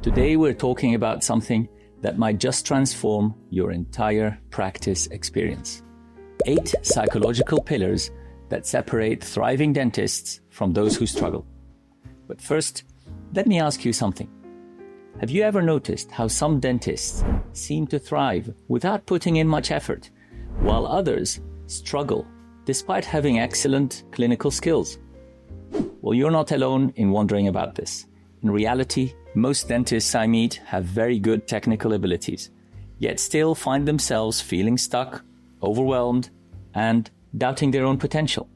Today we're talking about something that might just transform your entire practice experience. 8 psychological pillars that separate thriving dentists from those who struggle. But first, let me ask you something. Have you ever noticed how some dentists seem to thrive without putting in much effort, while others struggle despite having excellent clinical skills? Well, you're not alone in wondering about this. In reality, most dentists I meet have very good technical abilities, yet still find themselves feeling stuck, overwhelmed, and doubting their own potential.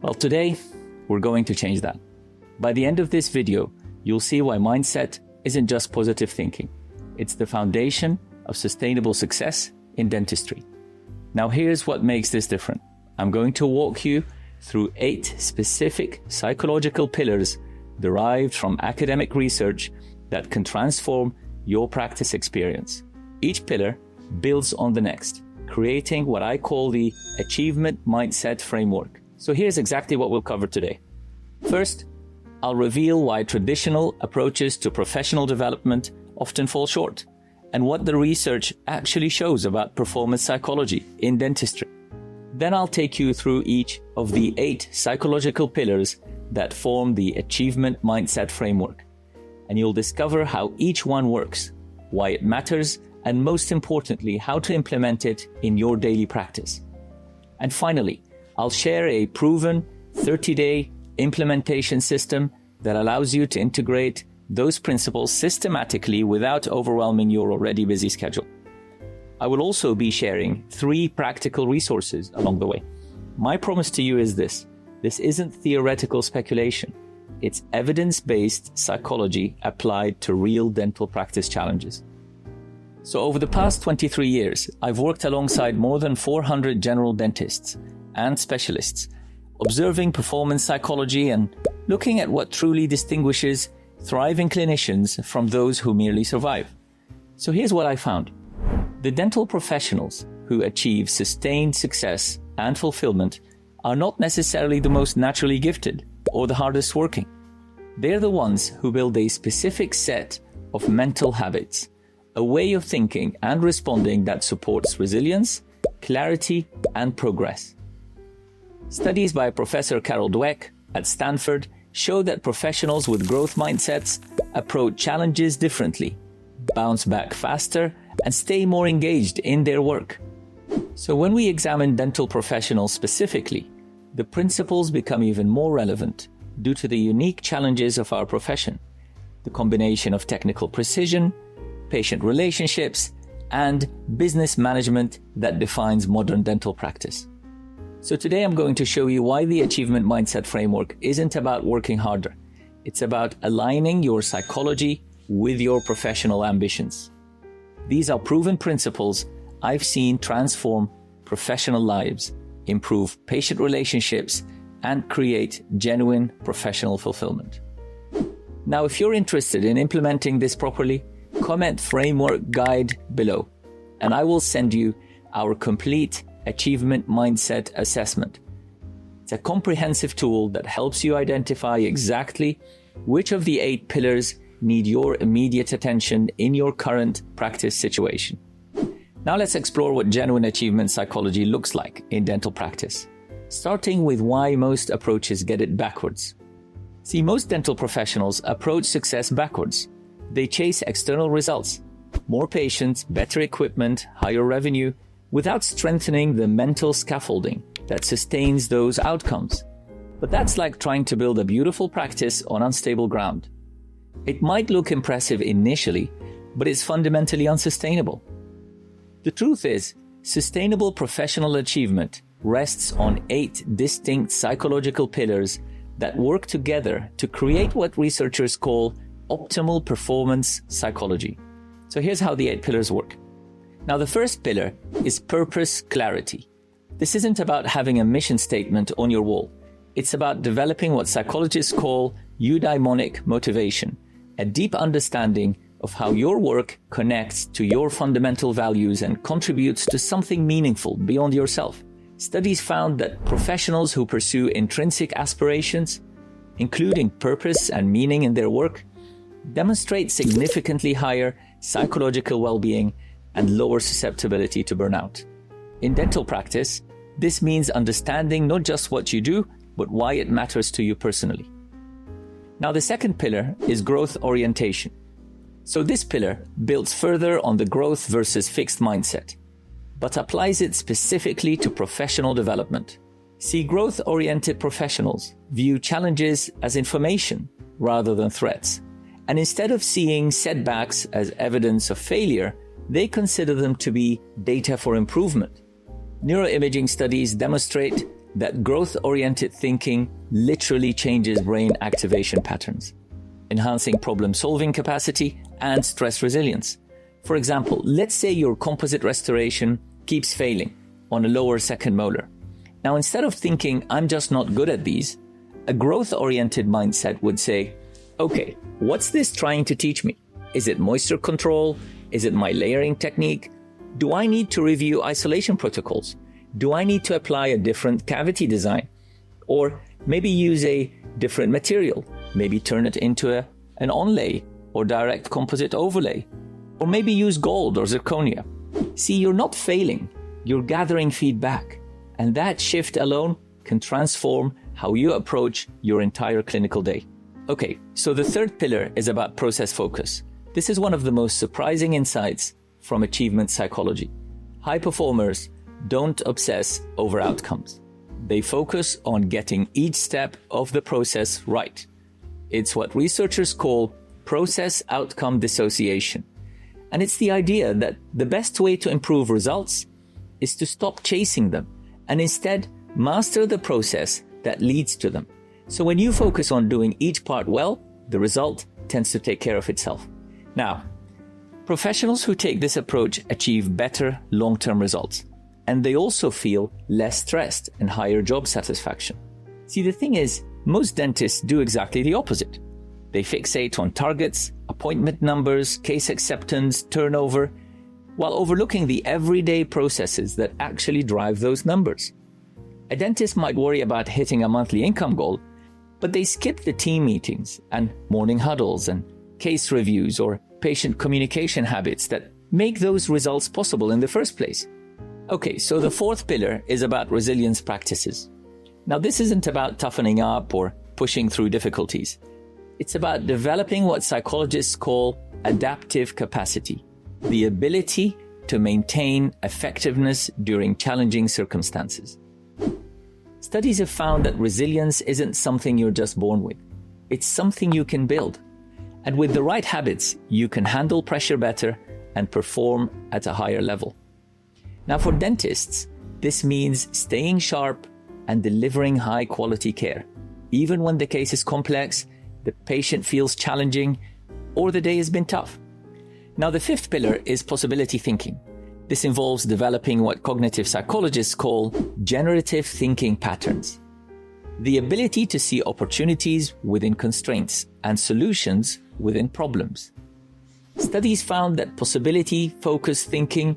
Well, today, we're going to change that. By the end of this video, you'll see why mindset isn't just positive thinking. It's the foundation of sustainable success in dentistry. Now, here's what makes this different. I'm going to walk you through 8 specific psychological pillars derived from academic research that can transform your practice experience. Each pillar builds on the next, creating what I call the achievement mindset framework. So here's exactly what we'll cover today. First, I'll reveal why traditional approaches to professional development often fall short, and what the research actually shows about performance psychology in dentistry. Then I'll take you through each of the 8 psychological pillars that form the achievement mindset framework. And you'll discover how each one works, why it matters, and most importantly, how to implement it in your daily practice. And finally, I'll share a proven 30-day implementation system that allows you to integrate those principles systematically without overwhelming your already busy schedule. I will also be sharing 3 practical resources along the way. My promise to you is this. This isn't theoretical speculation. It's evidence-based psychology applied to real dental practice challenges. So over the past 23 years, I've worked alongside more than 400 general dentists and specialists, observing performance psychology and looking at what truly distinguishes thriving clinicians from those who merely survive. So here's what I found. The dental professionals who achieve sustained success and fulfillment are not necessarily the most naturally gifted or the hardest working. They're the ones who build a specific set of mental habits, a way of thinking and responding that supports resilience, clarity, and progress. Studies by Professor Carol Dweck at Stanford show that professionals with growth mindsets approach challenges differently, bounce back faster, and stay more engaged in their work. So when we examine dental professionals specifically, the principles become even more relevant due to the unique challenges of our profession, the combination of technical precision, patient relationships, and business management that defines modern dental practice. So today I'm going to show you why the achievement mindset framework isn't about working harder. It's about aligning your psychology with your professional ambitions. These are proven principles I've seen transform professional lives, improve patient relationships, and create genuine professional fulfillment. Now, if you're interested in implementing this properly, comment framework guide below, and I will send you our complete achievement mindset assessment. It's a comprehensive tool that helps you identify exactly which of the 8 pillars need your immediate attention in your current practice situation. Now let's explore what genuine achievement psychology looks like in dental practice, starting with why most approaches get it backwards. See, most dental professionals approach success backwards. They chase external results, more patients, better equipment, higher revenue, without strengthening the mental scaffolding that sustains those outcomes. But that's like trying to build a beautiful practice on unstable ground. It might look impressive initially, but it's fundamentally unsustainable. The truth is, sustainable professional achievement rests on 8 distinct psychological pillars that work together to create what researchers call optimal performance psychology. So here's how the 8 pillars work. Now, the first pillar is purpose clarity. This isn't about having a mission statement on your wall. It's about developing what psychologists call eudaimonic motivation, a deep understanding of how your work connects to your fundamental values and contributes to something meaningful beyond yourself. Studies found that professionals who pursue intrinsic aspirations, including purpose and meaning in their work, demonstrate significantly higher psychological well-being and lower susceptibility to burnout. In dental practice, this means understanding not just what you do, but why it matters to you personally. Now, the second pillar is growth orientation. So this pillar builds further on the growth versus fixed mindset, but applies it specifically to professional development. See, growth-oriented professionals view challenges as information rather than threats. And instead of seeing setbacks as evidence of failure, they consider them to be data for improvement. Neuroimaging studies demonstrate that growth-oriented thinking literally changes brain activation patterns, enhancing problem-solving capacity and stress resilience. For example, let's say your composite restoration keeps failing on a lower second molar. Now, instead of thinking, I'm just not good at these, a growth-oriented mindset would say, okay, what's this trying to teach me? Is it moisture control? Is it my layering technique? Do I need to review isolation protocols? Do I need to apply a different cavity design? Or maybe use a different material? Maybe turn it into an onlay or direct composite overlay? Or maybe use gold or zirconia? See, you're not failing, you're gathering feedback. And that shift alone can transform how you approach your entire clinical day. Okay, so the third pillar is about process focus. This is one of the most surprising insights from achievement psychology. High performers don't obsess over outcomes. They focus on getting each step of the process right. It's what researchers call process outcome dissociation. And it's the idea that the best way to improve results is to stop chasing them and instead master the process that leads to them. So when you focus on doing each part well, the result tends to take care of itself. Now, professionals who take this approach achieve better long-term results, and they also feel less stressed and higher job satisfaction. See, the thing is, most dentists do exactly the opposite. They fixate on targets, appointment numbers, case acceptance, turnover, while overlooking the everyday processes that actually drive those numbers. A dentist might worry about hitting a monthly income goal, but they skip the team meetings and morning huddles and case reviews or patient communication habits that make those results possible in the first place. Okay, so the fourth pillar is about resilience practices. Now, this isn't about toughening up or pushing through difficulties. It's about developing what psychologists call adaptive capacity, the ability to maintain effectiveness during challenging circumstances. Studies have found that resilience isn't something you're just born with. It's something you can build. And with the right habits, you can handle pressure better and perform at a higher level. Now, for dentists, this means staying sharp and delivering high-quality care, even when the case is complex, the patient feels challenging, or the day has been tough. Now, the fifth pillar is possibility thinking. This involves developing what cognitive psychologists call generative thinking patterns, the ability to see opportunities within constraints and solutions within problems. Studies found that possibility-focused thinking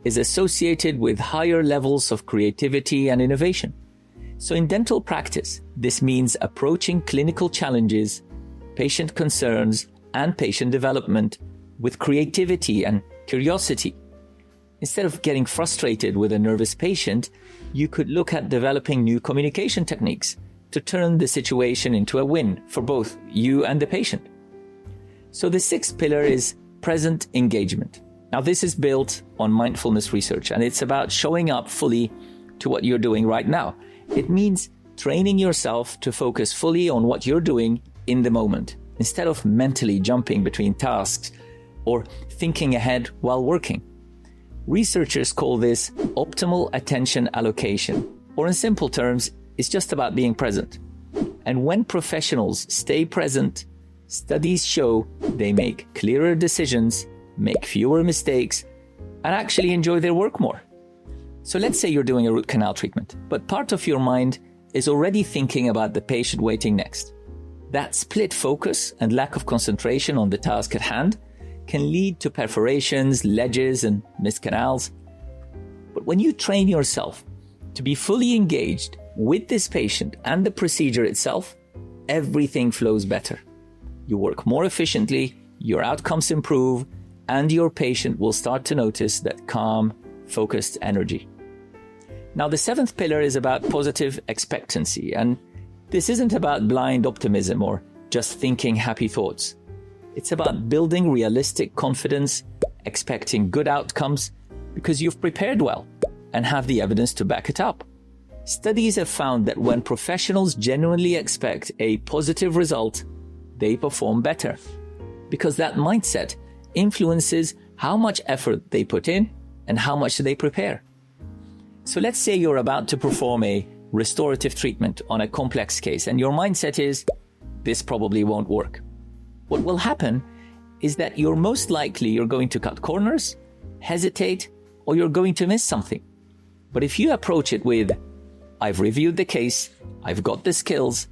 is associated with higher levels of creativity and innovation. So in dental practice, this means approaching clinical challenges, patient concerns, and patient development with creativity and curiosity. Instead of getting frustrated with a nervous patient, you could look at developing new communication techniques to turn the situation into a win for both you and the patient. So the sixth pillar is present engagement. Now, this is built on mindfulness research, and it's about showing up fully to what you're doing right now. It means training yourself to focus fully on what you're doing in the moment, instead of mentally jumping between tasks or thinking ahead while working. Researchers call this optimal attention allocation, or in simple terms, it's just about being present. And when professionals stay present, studies show they make clearer decisions, make fewer mistakes, and actually enjoy their work more. So let's say you're doing a root canal treatment, but part of your mind is already thinking about the patient waiting next. That split focus and lack of concentration on the task at hand can lead to perforations, ledges, and missed canals. But when you train yourself to be fully engaged with this patient and the procedure itself, everything flows better. you work more efficiently, your outcomes improve, and your patient will start to notice that calm, focused energy. Now, the seventh pillar is about positive expectancy, and this isn't about blind optimism or just thinking happy thoughts. It's about building realistic confidence, expecting good outcomes, because you've prepared well and have the evidence to back it up. Studies have found that when professionals genuinely expect a positive result, they perform better, because that mindset influences how much effort they put in and how much they prepare. So let's say you're about to perform a restorative treatment on a complex case, and your mindset is, this probably won't work. What will happen is that you're going to cut corners, hesitate, or you're going to miss something. But if you approach it with, I've reviewed the case, I've got the skills,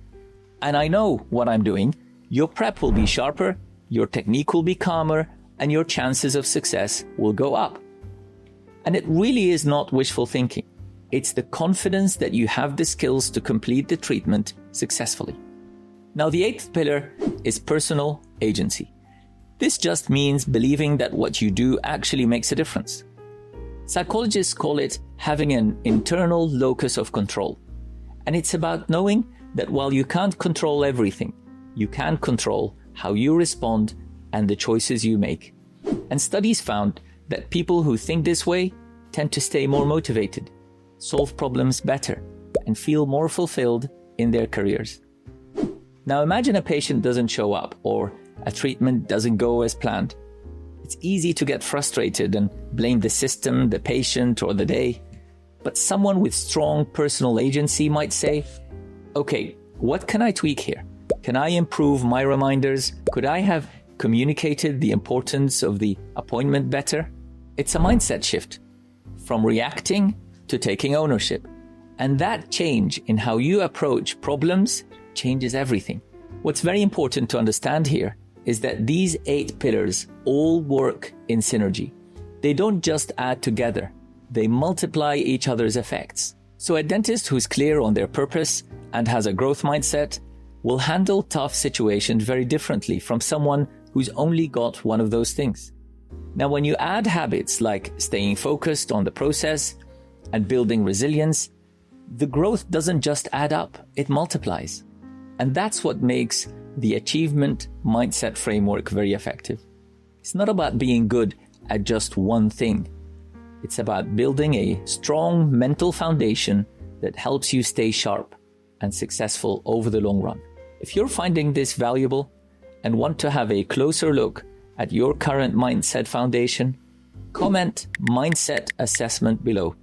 and I know what I'm doing, your prep will be sharper, your technique will be calmer, and your chances of success will go up. And it really is not wishful thinking. It's the confidence that you have the skills to complete the treatment successfully. Now, the eighth pillar is personal agency. This just means believing that what you do actually makes a difference. Psychologists call it having an internal locus of control. And it's about knowing that while you can't control everything, you can control how you respond and the choices you make. And studies found that people who think this way tend to stay more motivated, solve problems better, and feel more fulfilled in their careers. Now imagine a patient doesn't show up or a treatment doesn't go as planned. It's easy to get frustrated and blame the system, the patient, or the day. But someone with strong personal agency might say, okay, what can I tweak here? Can I improve my reminders? Could I have communicated the importance of the appointment better? It's a mindset shift from reacting to taking ownership. And that change in how you approach problems changes everything. What's very important to understand here is that these 8 pillars all work in synergy. They don't just add together, they multiply each other's effects. So a dentist who's clear on their purpose and has a growth mindset will handle tough situations very differently from someone who's only got one of those things. Now, when you add habits like staying focused on the process and building resilience, the growth doesn't just add up, it multiplies. And that's what makes the achievement mindset framework very effective. It's not about being good at just one thing. It's about building a strong mental foundation that helps you stay sharp and successful over the long run. If you're finding this valuable and want to have a closer look at your current mindset foundation, comment mindset assessment below,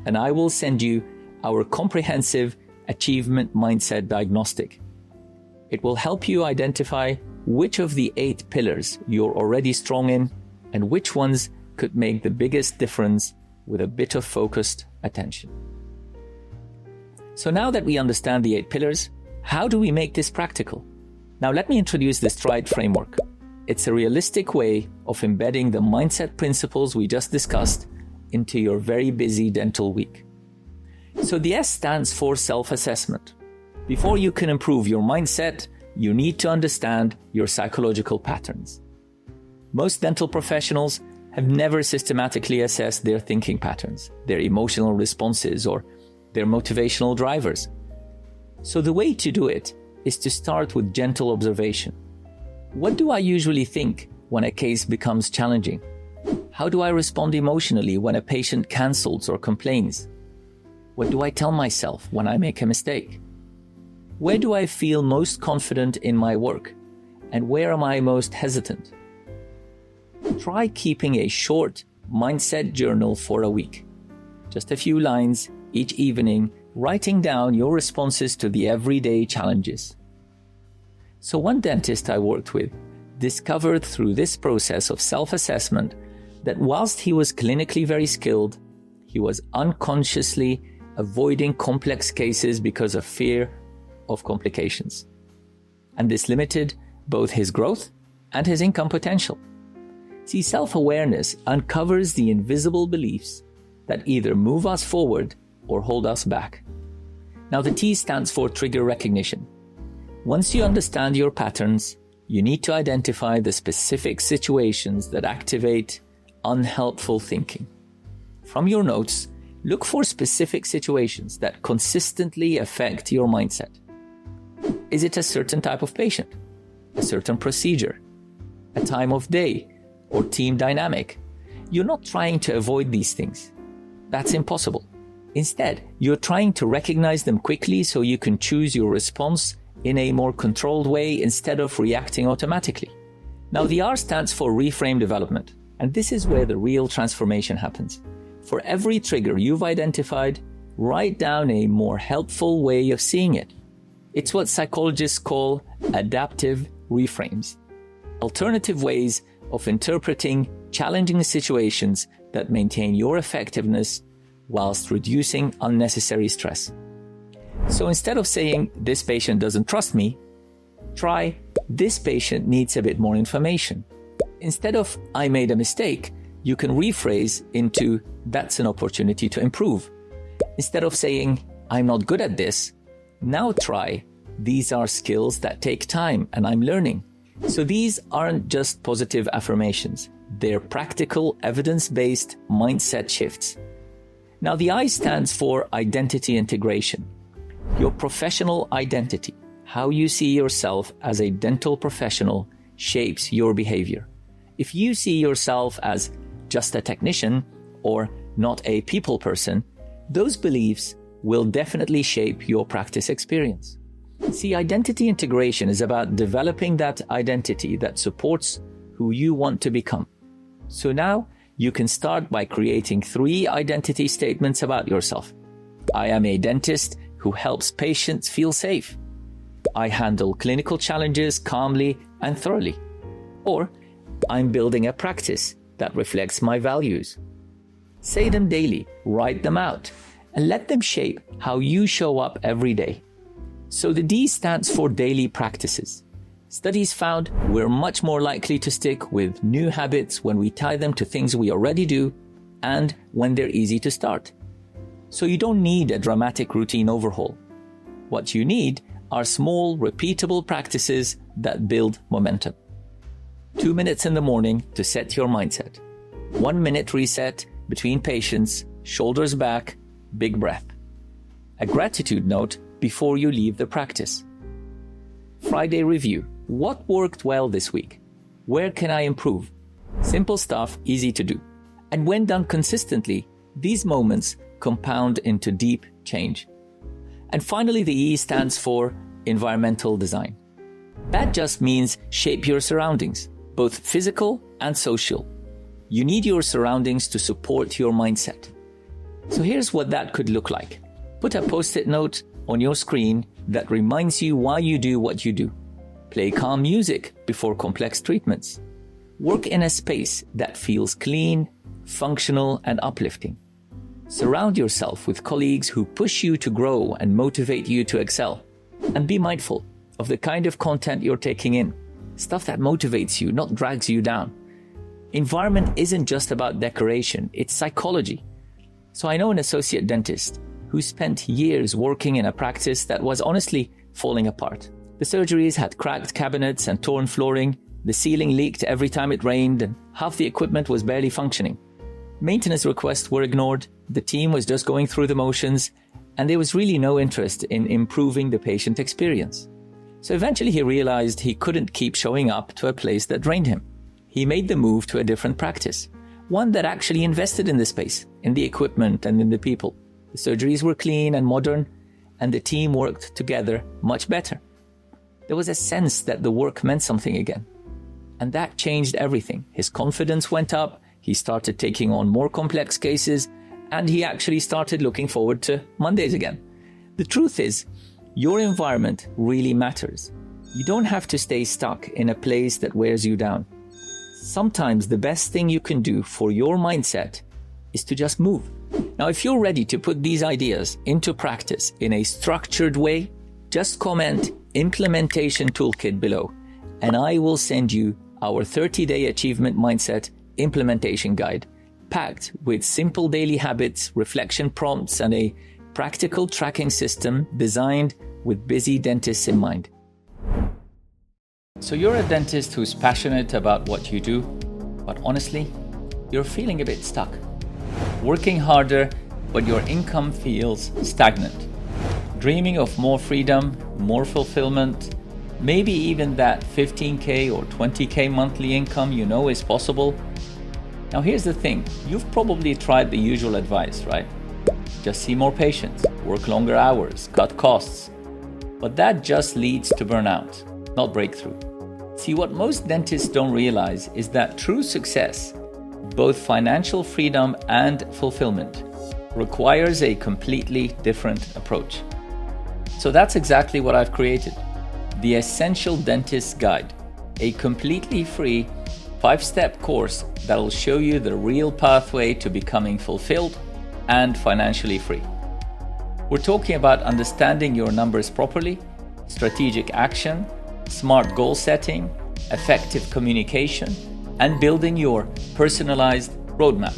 and I will send you our comprehensive achievement mindset diagnostic. It will help you identify which of the 8 pillars you're already strong in and which ones could make the biggest difference with a bit of focused attention. So now that we understand the 8 pillars, how do we make this practical? Now let me introduce the STRIDE framework. It's a realistic way of embedding the mindset principles we just discussed into your very busy dental week. So the S stands for self-assessment. Before you can improve your mindset, you need to understand your psychological patterns. Most dental professionals have never systematically assessed their thinking patterns, their emotional responses, or their motivational drivers. So the way to do it is to start with gentle observation. What do I usually think when a case becomes challenging? How do I respond emotionally when a patient cancels or complains? What do I tell myself when I make a mistake? Where do I feel most confident in my work? And where am I most hesitant? Try keeping a short mindset journal for a week. Just a few lines each evening, writing down your responses to the everyday challenges. So one dentist I worked with discovered through this process of self-assessment that whilst he was clinically very skilled, he was unconsciously avoiding complex cases because of fear of complications. And this limited both his growth and his income potential. See, self-awareness uncovers the invisible beliefs that either move us forward or hold us back. Now the T stands for trigger recognition. Once you understand your patterns, you need to identify the specific situations that activate unhelpful thinking. From your notes, look for specific situations that consistently affect your mindset. Is it a certain type of patient, a certain procedure, a time of day, or team dynamic? You're not trying to avoid these things. That's impossible. Instead, you're trying to recognize them quickly so you can choose your response in a more controlled way instead of reacting automatically. Now, the R stands for reframe development, and this is where the real transformation happens. For every trigger you've identified, write down a more helpful way of seeing it. It's what psychologists call adaptive reframes, alternative ways of interpreting challenging situations that maintain your effectiveness whilst reducing unnecessary stress. So instead of saying, "This patient doesn't trust me," try, "This patient needs a bit more information." Instead of "I made a mistake," you can rephrase into "That's an opportunity to improve." Instead of saying, "I'm not good at this," now try, "These are skills that take time and I'm learning." So these aren't just positive affirmations. They're practical, evidence-based mindset shifts. Now, the I stands for identity integration. Your professional identity, how you see yourself as a dental professional, shapes your behavior. If you see yourself as just a technician or not a people person, those beliefs will definitely shape your practice experience. See, identity integration is about developing that identity that supports who you want to become. So now you can start by creating 3 identity statements about yourself. I am a dentist who helps patients feel safe. I handle clinical challenges calmly and thoroughly. Or, I'm building a practice that reflects my values. Say them daily, write them out, and let them shape how you show up every day. So the D stands for daily practices. Studies found we're much more likely to stick with new habits when we tie them to things we already do and when they're easy to start. So you don't need a dramatic routine overhaul. What you need are small, repeatable practices that build momentum. 2 minutes in the morning to set your mindset. 1 minute reset between patients, shoulders back, big breath. A gratitude note before you leave the practice. Friday review. What worked well this week? Where can I improve? Simple stuff, easy to do. And when done consistently, these moments compound into deep change. And finally, the E stands for environmental design. That just means shape your surroundings, both physical and social. You need your surroundings to support your mindset. So here's what that could look like. Put a post-it note on your screen that reminds you why you do what you do. Play calm music before complex treatments. Work in a space that feels clean, functional, and uplifting. Surround yourself with colleagues who push you to grow and motivate you to excel. And be mindful of the kind of content you're taking in. Stuff that motivates you, not drags you down. Environment isn't just about decoration, it's psychology. So I know an associate dentist who spent years working in a practice that was honestly falling apart. The surgeries had cracked cabinets and torn flooring, the ceiling leaked every time it rained, and half the equipment was barely functioning. Maintenance requests were ignored, the team was just going through the motions, and there was really no interest in improving the patient experience. So eventually he realized he couldn't keep showing up to a place that drained him. He made the move to a different practice, one that actually invested in the space, in the equipment, and in the people. The surgeries were clean and modern, and the team worked together much better. There was a sense that the work meant something again. And that changed everything. His confidence went up, he started taking on more complex cases, and he actually started looking forward to Mondays again. The truth is, your environment really matters. You don't have to stay stuck in a place that wears you down. Sometimes the best thing you can do for your mindset is to just move. Now, if you're ready to put these ideas into practice in a structured way, just comment Implementation Toolkit below, and I will send you our 30-day achievement mindset implementation guide, packed with simple daily habits, reflection prompts, and a practical tracking system designed with busy dentists in mind. So you're a dentist who's passionate about what you do, but honestly, you're feeling a bit stuck. Working harder, but your income feels stagnant. Dreaming of more freedom, more fulfillment, maybe even that 15K or 20K monthly income you know is possible. Now here's the thing, you've probably tried the usual advice, right? Just see more patients, work longer hours, cut costs. But that just leads to burnout, not breakthrough. See, what most dentists don't realize is that true success, both financial freedom and fulfillment, requires a completely different approach. So that's exactly what I've created. The Essential Dentist's Guide, a completely free 5-step course that'll show you the real pathway to becoming fulfilled and financially free. We're talking about understanding your numbers properly, strategic action, smart goal setting, effective communication, and building your personalized roadmap.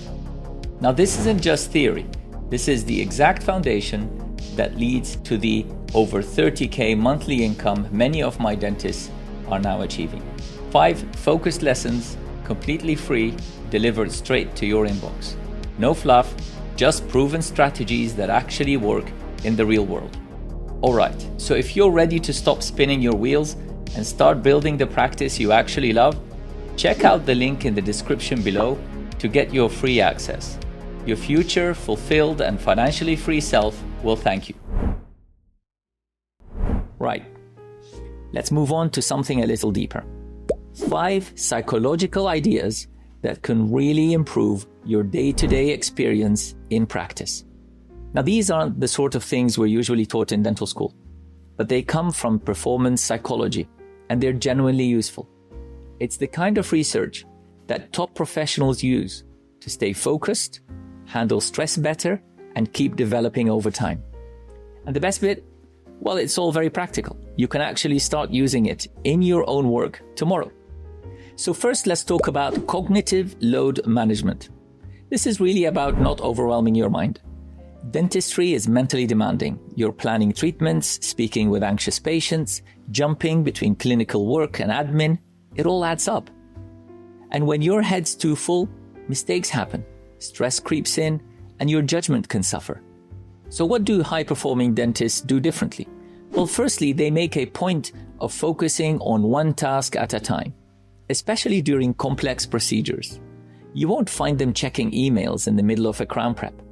Now, this isn't just theory. This is the exact foundation that leads to the over 30K monthly income many of my dentists are now achieving. 5 focused lessons, completely free, delivered straight to your inbox. No fluff, just proven strategies that actually work in the real world. All right, so if you're ready to stop spinning your wheels and start building the practice you actually love, check out the link in the description below to get your free access. Your future, fulfilled and financially free self will thank you. Right, let's move on to something a little deeper. 5 psychological ideas that can really improve your day-to-day experience in practice. Now, these aren't the sort of things we're usually taught in dental school, but they come from performance psychology, and they're genuinely useful. It's the kind of research that top professionals use to stay focused, handle stress better, and keep developing over time. And the best bit? Well, it's all very practical. You can actually start using it in your own work tomorrow. So first, let's talk about cognitive load management. This is really about not overwhelming your mind. Dentistry is mentally demanding. You're planning treatments, speaking with anxious patients, jumping between clinical work and admin. It all adds up. And when your head's too full, mistakes happen, stress creeps in, and your judgment can suffer. So what do high-performing dentists do differently? Well, firstly, they make a point of focusing on one task at a time, especially during complex procedures. You won't find them checking emails in the middle of a crown prep.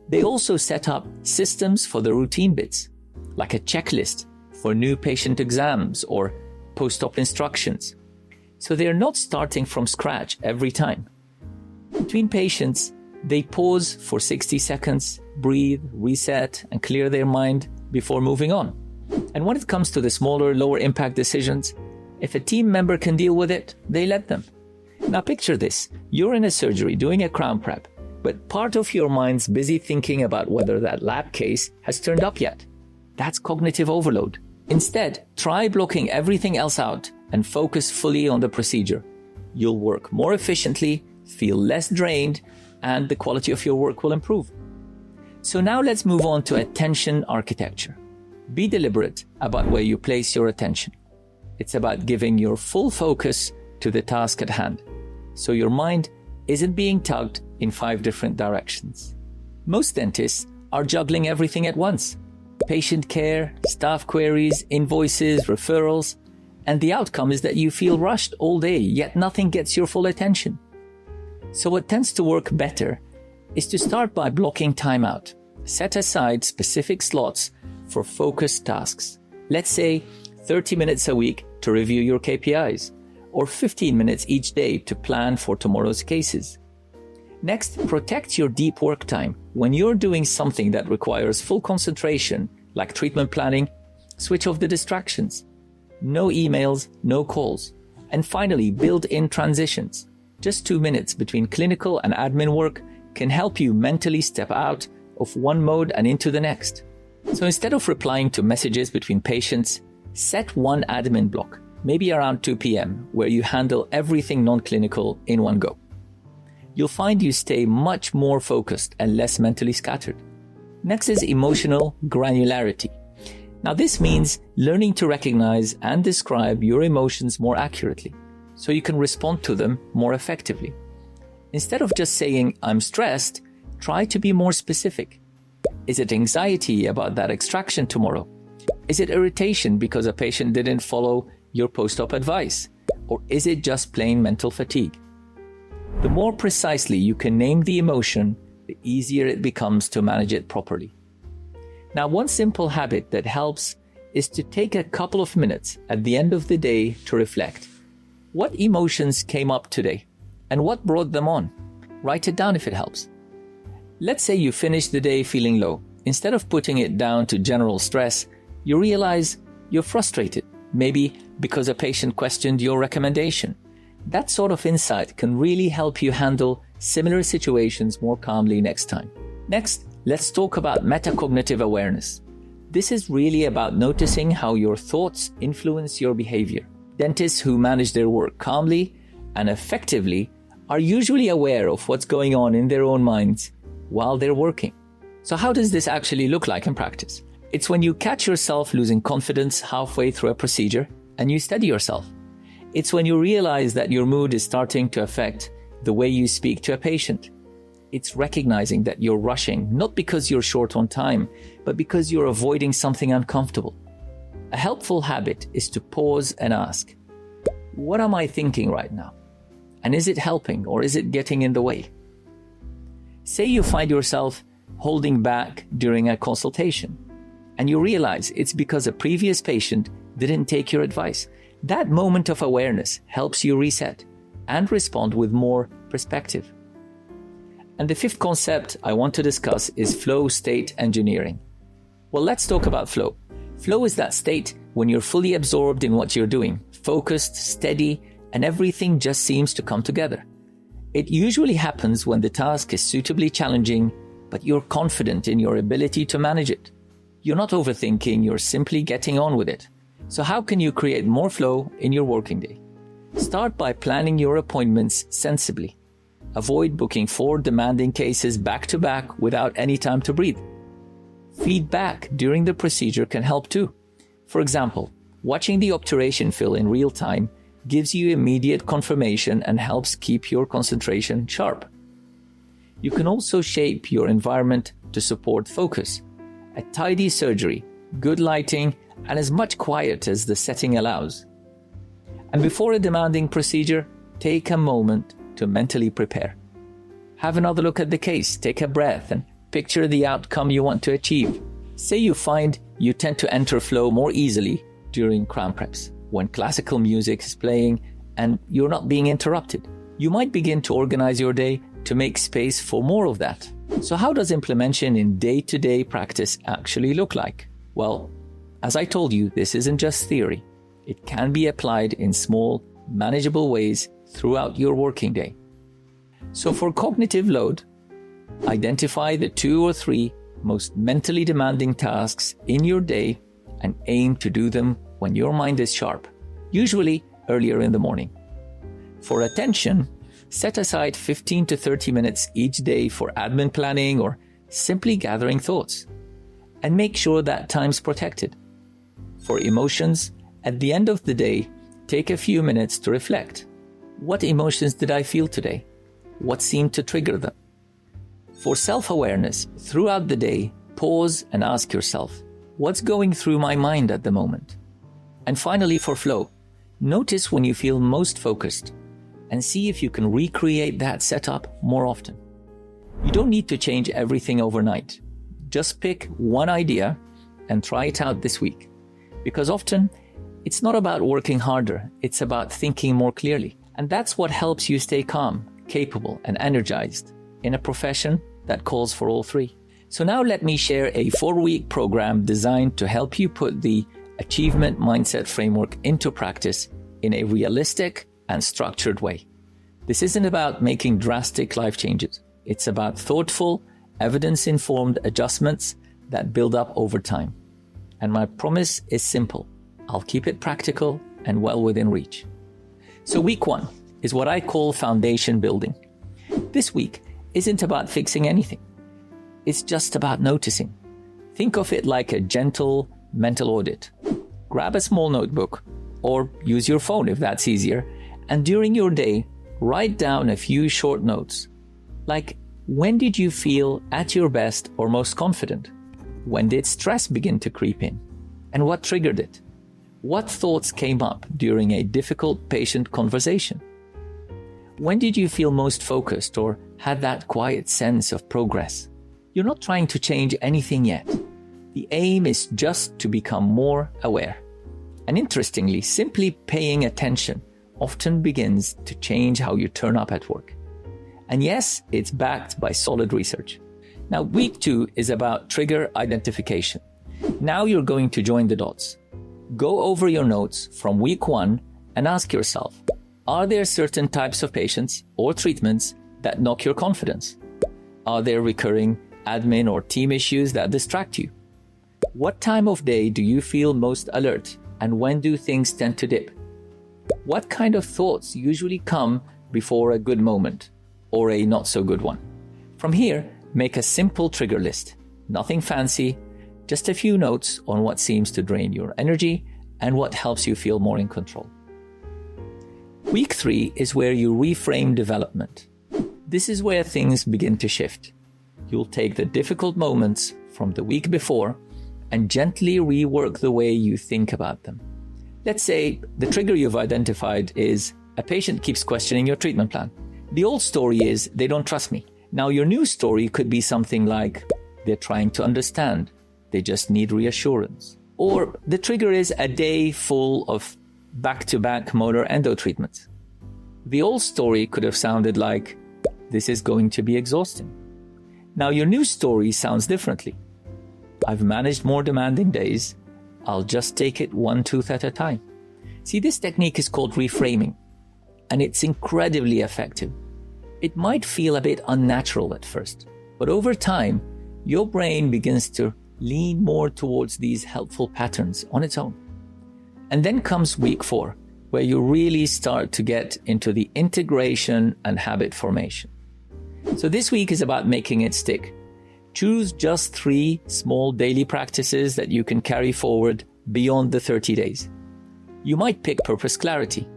They also set up systems for the routine bits, like a checklist for new patient exams or post-op instructions. So they're not starting from scratch every time. Between patients, they pause for 60 seconds, breathe, reset, and clear their mind before moving on. And when it comes to the smaller, lower impact decisions, if a team member can deal with it, they let them. Now picture this, you're in a surgery doing a crown prep, but part of your mind's busy thinking about whether that lab case has turned up yet. That's cognitive overload. Instead, try blocking everything else out and focus fully on the procedure. You'll work more efficiently, feel less drained, and the quality of your work will improve. So now let's move on to attention architecture. Be deliberate about where you place your attention. It's about giving your full focus to the task at hand, so your mind isn't being tugged in 5 different directions. Most dentists are juggling everything at once. Patient care, staff queries, invoices, referrals, and the outcome is that you feel rushed all day, yet nothing gets your full attention. So what tends to work better is to start by blocking time out. Set aside specific slots for focused tasks. Let's say 30 minutes a week to review your KPIs, or 15 minutes each day to plan for tomorrow's cases. Next, protect your deep work time. When you're doing something that requires full concentration, like treatment planning, switch off the distractions. No emails, no calls. And finally, build in transitions. Just 2 minutes between clinical and admin work can help you mentally step out of one mode and into the next. So instead of replying to messages between patients, set one admin block, maybe around 2 p.m., where you handle everything non-clinical in one go. You'll find you stay much more focused and less mentally scattered. Next is emotional granularity. Now, this means learning to recognize and describe your emotions more accurately, so you can respond to them more effectively. Instead of just saying, "I'm stressed," try to be more specific. Is it anxiety about that extraction tomorrow? Is it irritation because a patient didn't follow your post-op advice? Or is it just plain mental fatigue? The more precisely you can name the emotion, the easier it becomes to manage it properly. Now, one simple habit that helps is to take a couple of minutes at the end of the day to reflect. What emotions came up today and what brought them on? Write it down if it helps. Let's say you finish the day feeling low. Instead of putting it down to general stress, you realize you're frustrated, maybe because a patient questioned your recommendation. That sort of insight can really help you handle similar situations more calmly next time. Next, let's talk about metacognitive awareness. This is really about noticing how your thoughts influence your behavior. Dentists who manage their work calmly and effectively are usually aware of what's going on in their own minds while they're working. So how does this actually look like in practice? It's when you catch yourself losing confidence halfway through a procedure and you steady yourself. It's when you realize that your mood is starting to affect the way you speak to a patient. It's recognizing that you're rushing, not because you're short on time, but because you're avoiding something uncomfortable. A helpful habit is to pause and ask, what am I thinking right now? And is it helping or is it getting in the way? Say you find yourself holding back during a consultation and you realize it's because a previous patient didn't take your advice. That moment of awareness helps you reset and respond with more perspective. And the fifth concept I want to discuss is flow state engineering. Well, let's talk about flow. Flow is that state when you're fully absorbed in what you're doing, focused, steady, and everything just seems to come together. It usually happens when the task is suitably challenging, but you're confident in your ability to manage it. You're not overthinking, you're simply getting on with it. So how can you create more flow in your working day? Start by planning your appointments sensibly. Avoid booking 4 demanding cases back to back without any time to breathe. Feedback during the procedure can help too. For example, watching the obturation fill in real time gives you immediate confirmation and helps keep your concentration sharp. You can also shape your environment to support focus. A tidy surgery, good lighting, and as much quiet as the setting allows. And before a demanding procedure, take a moment to mentally prepare. Have another look at the case, take a breath, and picture the outcome you want to achieve. Say you find you tend to enter flow more easily during crown preps, when classical music is playing and you're not being interrupted. You might begin to organize your day to make space for more of that. So how does implementation in day-to-day practice actually look like? Well, as I told you, this isn't just theory. It can be applied in small, manageable ways throughout your working day. So for cognitive load, identify the 2 or 3 most mentally demanding tasks in your day and aim to do them when your mind is sharp, usually earlier in the morning. For attention, set aside 15 to 30 minutes each day for admin planning or simply gathering thoughts. And make sure that time's protected. For emotions, at the end of the day, take a few minutes to reflect. What emotions did I feel today? What seemed to trigger them? For self-awareness, throughout the day, pause and ask yourself, what's going through my mind at the moment? And finally, for flow, notice when you feel most focused and see if you can recreate that setup more often. You don't need to change everything overnight. Just pick one idea and try it out this week. Because often, it's not about working harder, it's about thinking more clearly. And that's what helps you stay calm, capable, and energized in a profession that calls for all 3. So now let me share a 4-week program designed to help you put the achievement mindset framework into practice in a realistic and structured way. This isn't about making drastic life changes. It's about thoughtful, evidence-informed adjustments that build up over time. And my promise is simple. I'll keep it practical and well within reach. So week 1 is what I call foundation building. This week isn't about fixing anything. It's just about noticing. Think of it like a gentle, mental audit. Grab a small notebook or use your phone if that's easier, and during your day, write down a few short notes. Like, when did you feel at your best or most confident? When did stress begin to creep in? And what triggered it? What thoughts came up during a difficult patient conversation? When did you feel most focused or had that quiet sense of progress? You're not trying to change anything yet. The aim is just to become more aware. And interestingly, simply paying attention often begins to change how you turn up at work. And yes, it's backed by solid research. Now, week 2 is about trigger identification. Now you're going to join the dots. Go over your notes from week 1 and ask yourself, are there certain types of patients or treatments that knock your confidence? Are there recurring admin or team issues that distract you? What time of day do you feel most alert, and when do things tend to dip? What kind of thoughts usually come before a good moment or a not so good one? From here, make a simple trigger list. Nothing fancy, just a few notes on what seems to drain your energy and what helps you feel more in control. Week 3 is where you reframe development. This is where things begin to shift. You'll take the difficult moments from the week before and gently rework the way you think about them. Let's say the trigger you've identified is a patient keeps questioning your treatment plan. The old story is they don't trust me. Now your new story could be something like they're trying to understand. They just need reassurance. Or the trigger is a day full of back-to-back motor endo treatments. The old story could have sounded like, this is going to be exhausting. Now your new story sounds differently. I've managed more demanding days. I'll just take it one tooth at a time. See, this technique is called reframing, and it's incredibly effective. It might feel a bit unnatural at first, but over time, your brain begins to lean more towards these helpful patterns on its own. And then comes week 4, where you really start to get into the integration and habit formation. So this week is about making it stick. Choose just 3 small daily practices that you can carry forward beyond the 30 days. You might pick purpose clarity.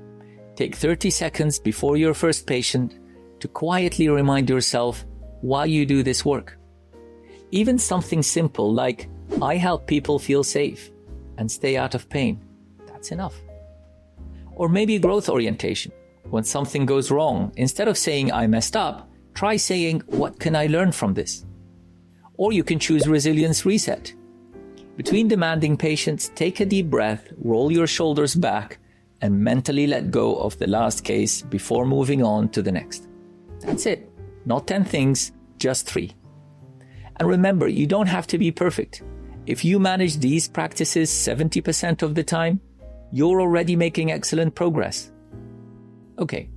Take 30 seconds before your first patient to quietly remind yourself why you do this work. Even something simple like, I help people feel safe and stay out of pain. That's enough. Or maybe growth orientation. When something goes wrong, instead of saying I messed up, try saying, what can I learn from this? Or you can choose resilience reset. Between demanding patients, take a deep breath, roll your shoulders back, and mentally let go of the last case before moving on to the next. That's it. Not 10 things, just 3. And remember, you don't have to be perfect. If you manage these practices 70% of the time, you're already making excellent progress. Okay,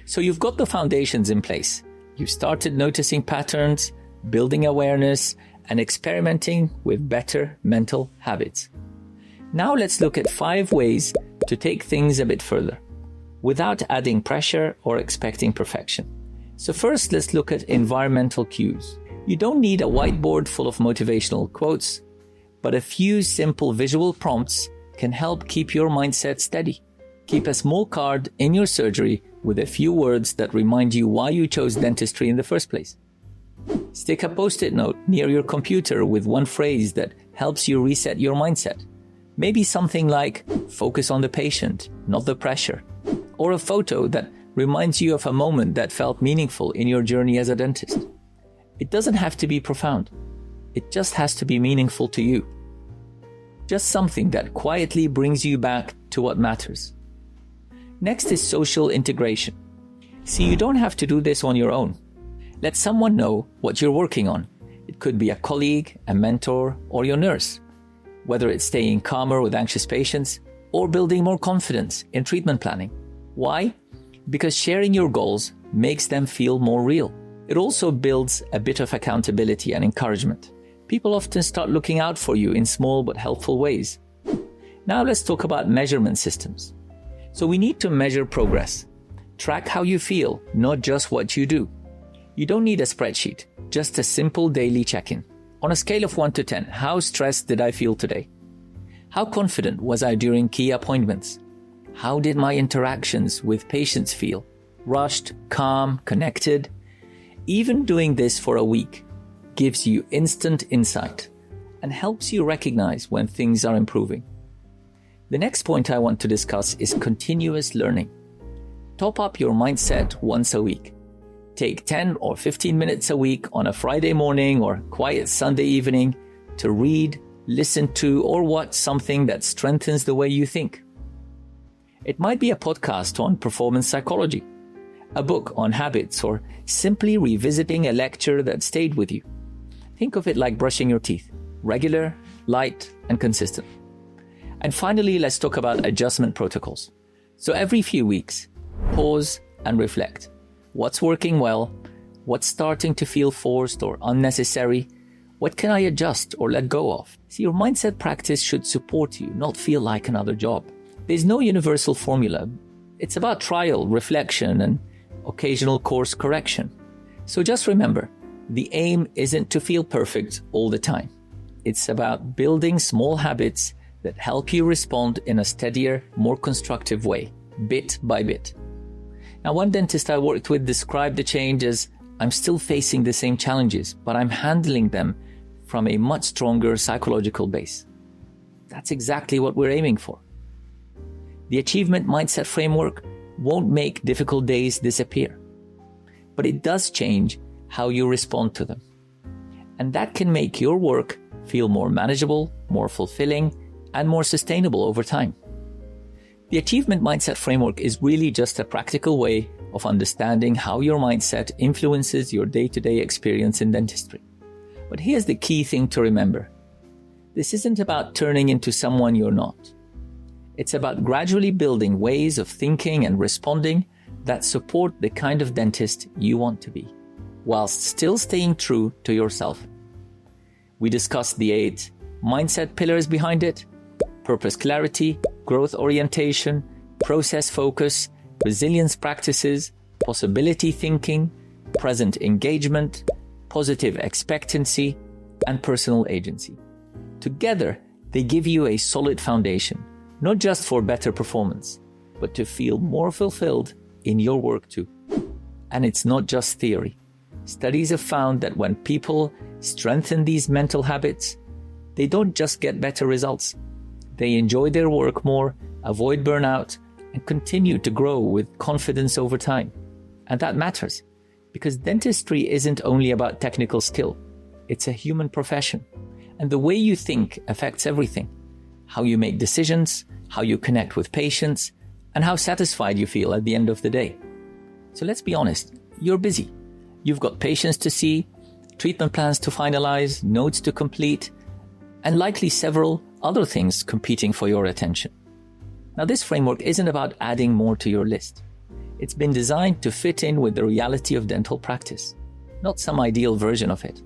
so you've got the foundations in place. You've started noticing patterns, building awareness, and experimenting with better mental habits. Now let's look at 5 ways to take things a bit further, without adding pressure or expecting perfection. So first, let's look at environmental cues. You don't need a whiteboard full of motivational quotes, but a few simple visual prompts can help keep your mindset steady. Keep a small card in your surgery with a few words that remind you why you chose dentistry in the first place. Stick a post-it note near your computer with one phrase that helps you reset your mindset. Maybe something like, focus on the patient, not the pressure. Or a photo that reminds you of a moment that felt meaningful in your journey as a dentist. It doesn't have to be profound. It just has to be meaningful to you. Just something that quietly brings you back to what matters. Next is social integration. See, you don't have to do this on your own. Let someone know what you're working on. It could be a colleague, a mentor, or your nurse. Whether it's staying calmer with anxious patients or building more confidence in treatment planning. Why? Because sharing your goals makes them feel more real. It also builds a bit of accountability and encouragement. People often start looking out for you in small but helpful ways. Now let's talk about measurement systems. So we need to measure progress. Track how you feel, not just what you do. You don't need a spreadsheet, just a simple daily check-in. On a scale of 1 to 10, how stressed did I feel today? How confident was I during key appointments? How did my interactions with patients feel? Rushed, calm, connected? Even doing this for a week gives you instant insight and helps you recognize when things are improving. The next point I want to discuss is continuous learning. Top up your mindset once a week. Take 10 or 15 minutes a week on a Friday morning or quiet Sunday evening to read, listen to, or watch something that strengthens the way you think. It might be a podcast on performance psychology, a book on habits, or simply revisiting a lecture that stayed with you. Think of it like brushing your teeth, regular, light, and consistent. And finally, let's talk about adjustment protocols. So every few weeks, pause and reflect. What's working well? What's starting to feel forced or unnecessary? What can I adjust or let go of? See, your mindset practice should support you, not feel like another job. There's no universal formula. It's about trial, reflection, and occasional course correction. So just remember, the aim isn't to feel perfect all the time. It's about building small habits that help you respond in a steadier, more constructive way, bit by bit. Now, one dentist I worked with described the change as, I'm still facing the same challenges, but I'm handling them from a much stronger psychological base. That's exactly what we're aiming for. The achievement mindset framework won't make difficult days disappear, but it does change how you respond to them. And that can make your work feel more manageable, more fulfilling, and more sustainable over time. The achievement mindset framework is really just a practical way of understanding how your mindset influences your day-to-day experience in dentistry. But here's the key thing to remember. This isn't about turning into someone you're not. It's about gradually building ways of thinking and responding that support the kind of dentist you want to be, whilst still staying true to yourself. We discussed the 8 mindset pillars behind it: purpose clarity, growth orientation, process focus, resilience practices, possibility thinking, present engagement, positive expectancy, and personal agency. Together, they give you a solid foundation, not just for better performance, but to feel more fulfilled in your work too. And it's not just theory. Studies have found that when people strengthen these mental habits, they don't just get better results. They enjoy their work more, avoid burnout, and continue to grow with confidence over time. And that matters, because dentistry isn't only about technical skill. It's a human profession. And the way you think affects everything. How you make decisions, how you connect with patients, and how satisfied you feel at the end of the day. So let's be honest, you're busy. You've got patients to see, treatment plans to finalize, notes to complete, and likely several other things competing for your attention. Now, this framework isn't about adding more to your list. It's been designed to fit in with the reality of dental practice, not some ideal version of it.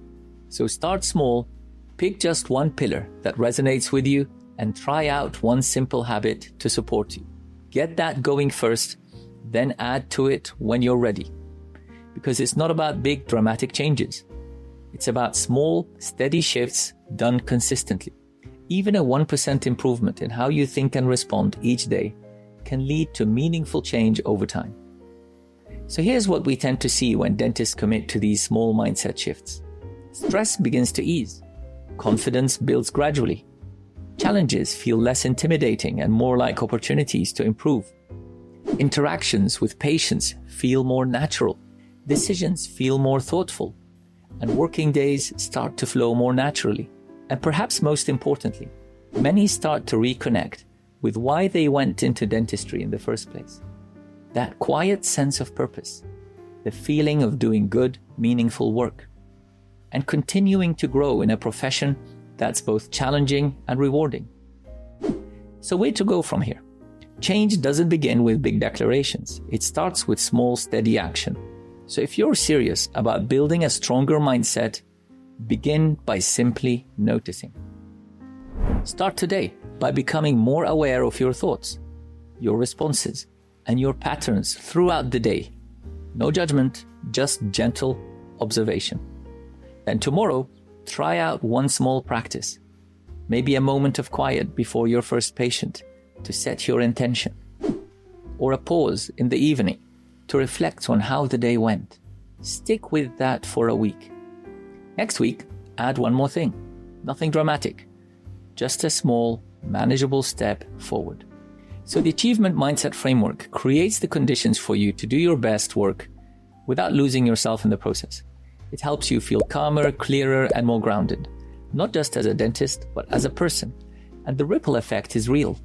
So start small, pick just one pillar that resonates with you, and try out one simple habit to support you. Get that going first, then add to it when you're ready. Because it's not about big dramatic changes. It's about small, steady shifts done consistently. Even a 1% improvement in how you think and respond each day can lead to meaningful change over time. So here's what we tend to see when dentists commit to these small mindset shifts. Stress begins to ease. Confidence builds gradually. Challenges feel less intimidating and more like opportunities to improve. Interactions with patients feel more natural. Decisions feel more thoughtful. And working days start to flow more naturally. And perhaps most importantly, many start to reconnect with why they went into dentistry in the first place. That quiet sense of purpose, the feeling of doing good, meaningful work, and continuing to grow in a profession that's both challenging and rewarding. So where to go from here? Change doesn't begin with big declarations. It starts with small, steady action. So if you're serious about building a stronger mindset, begin by simply noticing. Start today by becoming more aware of your thoughts, your responses, and your patterns throughout the day. No judgment, just gentle observation. Then tomorrow, try out one small practice. Maybe a moment of quiet before your first patient to set your intention. Or a pause in the evening to reflect on how the day went. Stick with that for a week. Next week, add one more thing. Nothing dramatic. Just a small, manageable step forward. So the Achievement Mindset Framework creates the conditions for you to do your best work without losing yourself in the process. It helps you feel calmer, clearer, and more grounded, not just as a dentist, but as a person. And the ripple effect is real.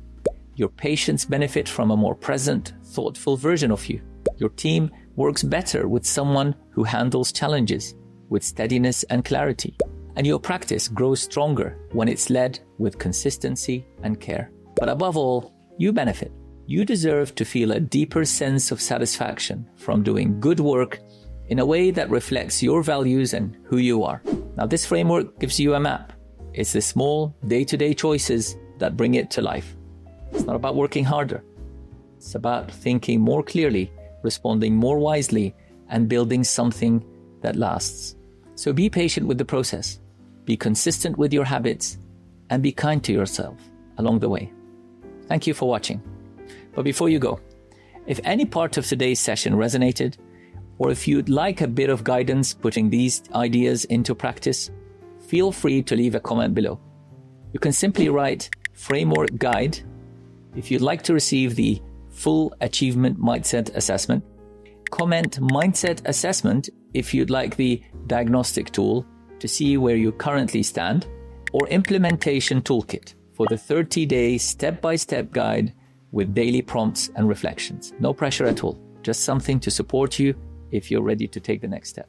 Your patients benefit from a more present, thoughtful version of you. Your team works better with someone who handles challenges with steadiness and clarity. And your practice grows stronger when it's led with consistency and care. But above all, you benefit. You deserve to feel a deeper sense of satisfaction from doing good work in a way that reflects your values and who you are. Now, this framework gives you a map. It's the small, day-to-day choices that bring it to life. It's not about working harder. It's about thinking more clearly, responding more wisely, and building something that lasts. So be patient with the process. Be consistent with your habits, and be kind to yourself along the way. Thank you for watching. But before you go, if any part of today's session resonated, or if you'd like a bit of guidance putting these ideas into practice, feel free to leave a comment below. You can simply write Framework Guide if you'd like to receive the full Achievement Mindset Assessment. Comment Mindset Assessment if you'd like the diagnostic tool to see where you currently stand, or Implementation Toolkit for the 30-day step-by-step guide with daily prompts and reflections. No pressure at all, just something to support you if you're ready to take the next step.